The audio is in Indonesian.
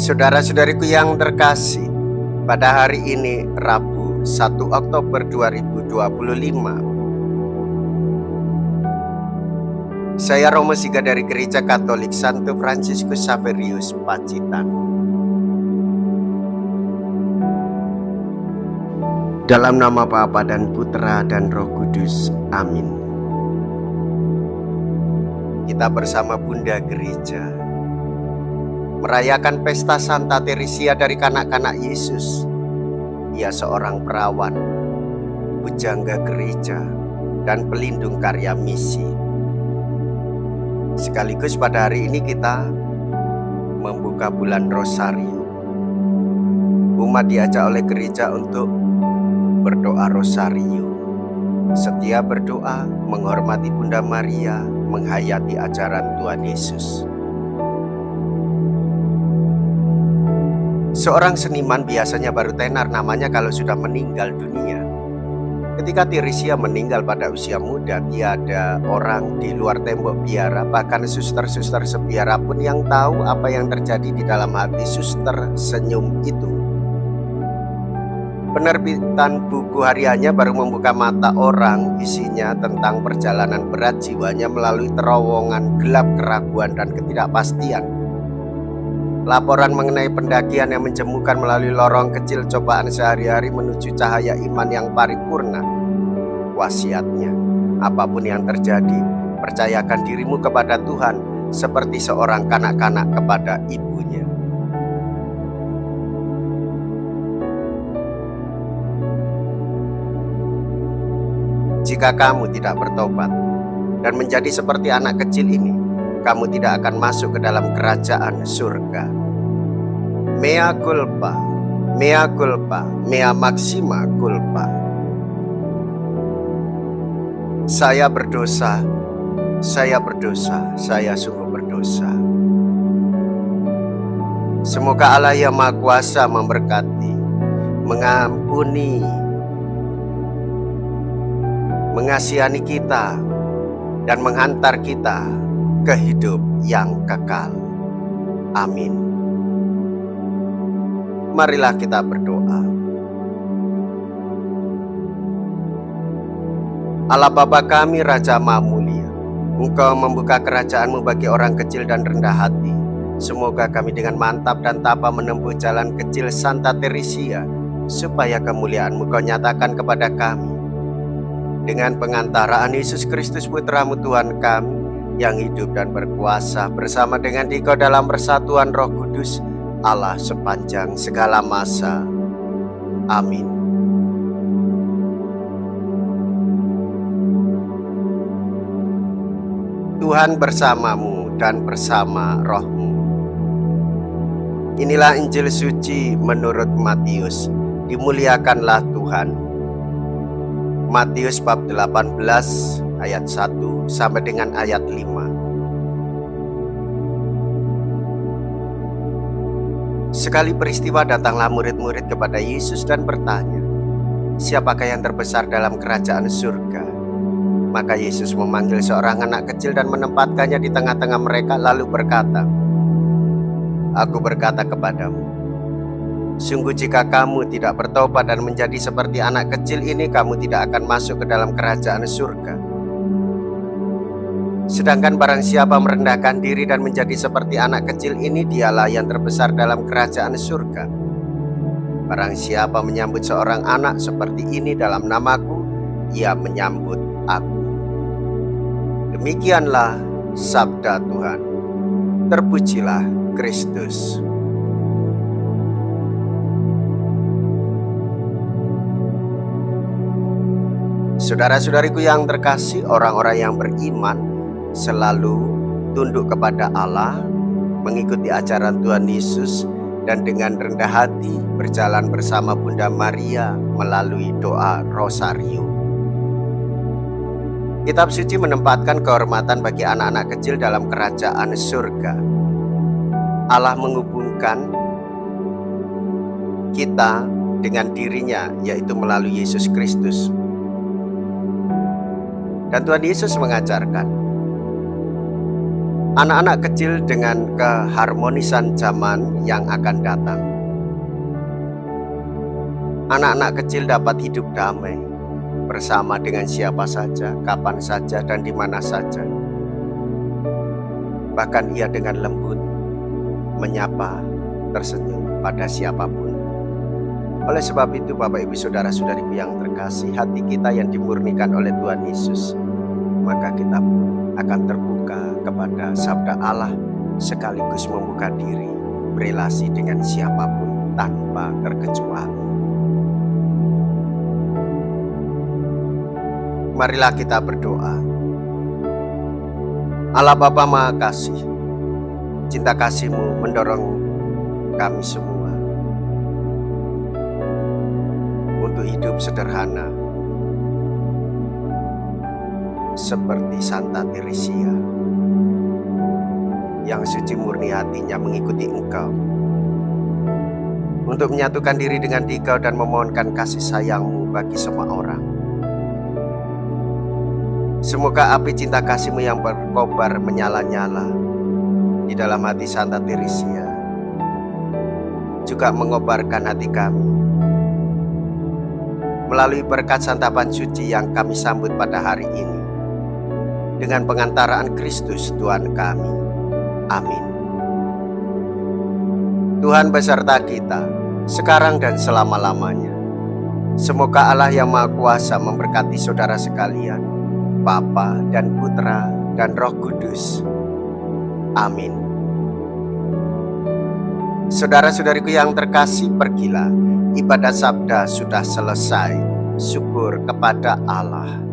Saudara-saudariku yang terkasih, pada hari ini Rabu 1 Oktober 2025, saya Romo Siga dari Gereja Katolik Santo Fransiskus Xaverius Pacitan. Dalam nama Bapa dan Putra dan Roh Kudus, amin. Kita bersama Bunda Gereja merayakan pesta Santa Teresia dari kanak-kanak Yesus. Ia seorang perawan, pujangga gereja, dan pelindung karya misi. Sekaligus pada hari ini kita membuka bulan Rosario. Umat diajak oleh gereja untuk berdoa Rosario. Setiap berdoa menghormati Bunda Maria, menghayati ajaran Tuhan Yesus. Seorang seniman biasanya baru tenar namanya kalau sudah meninggal dunia. Ketika Teresia meninggal pada usia muda, tiada orang di luar tembok biara, bahkan suster-suster sebiara pun yang tahu apa yang terjadi di dalam hati suster senyum itu. Penerbitan buku hariannya baru membuka mata orang, isinya tentang perjalanan berat jiwanya melalui terowongan gelap keraguan dan ketidakpastian. Laporan mengenai pendakian yang menjemukan melalui lorong kecil cobaan sehari-hari menuju cahaya iman yang paripurna. Wasiatnya, apapun yang terjadi, percayakan dirimu kepada Tuhan seperti seorang kanak-kanak kepada ibunya. Jika kamu tidak bertobat dan menjadi seperti anak kecil ini, kamu tidak akan masuk ke dalam kerajaan surga. Mea culpa, mea culpa, mea maxima culpa. Saya berdosa, saya berdosa, saya sungguh berdosa. Semoga Allah yang Maha Kuasa memberkati, mengampuni, mengasihani kita, dan menghantar kita ke hidup yang kekal. Amin. Marilah kita berdoa. Allah Bapa kami, Raja Maha Mulia, Engkau membuka kerajaan-Mu bagi orang kecil dan rendah hati. Semoga kami dengan mantap dan tabah menempuh jalan kecil Santa Teresia, supaya kemuliaan-Mu Kau nyatakan kepada kami. Dengan pengantaraan Yesus Kristus Putra-Mu Tuhan kami, yang hidup dan berkuasa bersama dengan Dikau dalam persatuan Roh Kudus, Allah sepanjang segala masa. Amin. Tuhan bersamamu dan bersama rohmu. Inilah Injil suci menurut Matius. Dimuliakanlah Tuhan. Matius bab 18 ayat 1 sampai dengan ayat 5. Sekali peristiwa datanglah murid-murid kepada Yesus dan bertanya, "Siapakah yang terbesar dalam kerajaan surga?" Maka Yesus memanggil seorang anak kecil dan menempatkannya di tengah-tengah mereka, lalu berkata, "Aku berkata kepadamu, sungguh jika kamu tidak bertobat dan menjadi seperti anak kecil ini, kamu tidak akan masuk ke dalam kerajaan surga. Sedangkan barang siapa merendahkan diri dan menjadi seperti anak kecil ini, dialah yang terbesar dalam kerajaan surga. Barang siapa menyambut seorang anak seperti ini dalam namaku, ia menyambut aku." Demikianlah sabda Tuhan. Terpujilah Kristus. Saudara-saudariku yang terkasih, orang-orang yang beriman selalu tunduk kepada Allah, mengikuti ajaran Tuhan Yesus, dan dengan rendah hati berjalan bersama Bunda Maria melalui doa Rosario. Kitab suci menempatkan kehormatan bagi anak-anak kecil dalam kerajaan surga. Allah menghubungkan kita dengan dirinya, yaitu melalui Yesus Kristus. Dan Tuhan Yesus mengajarkan, anak-anak kecil dengan keharmonisan zaman yang akan datang. Anak-anak kecil dapat hidup damai bersama dengan siapa saja, kapan saja, dan di mana saja. Bahkan ia dengan lembut menyapa, tersenyum pada siapapun. Oleh sebab itu, Bapak Ibu Saudara-saudariku yang terkasih, hati kita yang dimurnikan oleh Tuhan Yesus, maka kita pun akan terbuka kepada sabda Allah, sekaligus membuka diri berelasi dengan siapapun tanpa terkecuali. Marilah kita berdoa. Allah Bapa Maha Kasih, cinta kasih-Mu mendorong kami semua untuk hidup sederhana seperti Santa Teresia yang suci murni hatinya mengikuti Engkau, untuk menyatukan diri dengan Dikau dan memohonkan kasih sayang-Mu bagi semua orang. Semoga api cinta kasih-Mu yang berkobar menyala-nyala di dalam hati Santa Teresia juga mengobarkan hati kami melalui berkat santapan suci yang kami sambut pada hari ini dengan pengantaraan Kristus Tuhan kami. Amin. Tuhan beserta kita sekarang dan selama-lamanya. Semoga Allah yang Maha Kuasa memberkati saudara sekalian, Bapa dan Putra dan Roh Kudus. Amin. Saudara-saudariku yang terkasih, pergilah. Ibadah sabda sudah selesai. Syukur kepada Allah.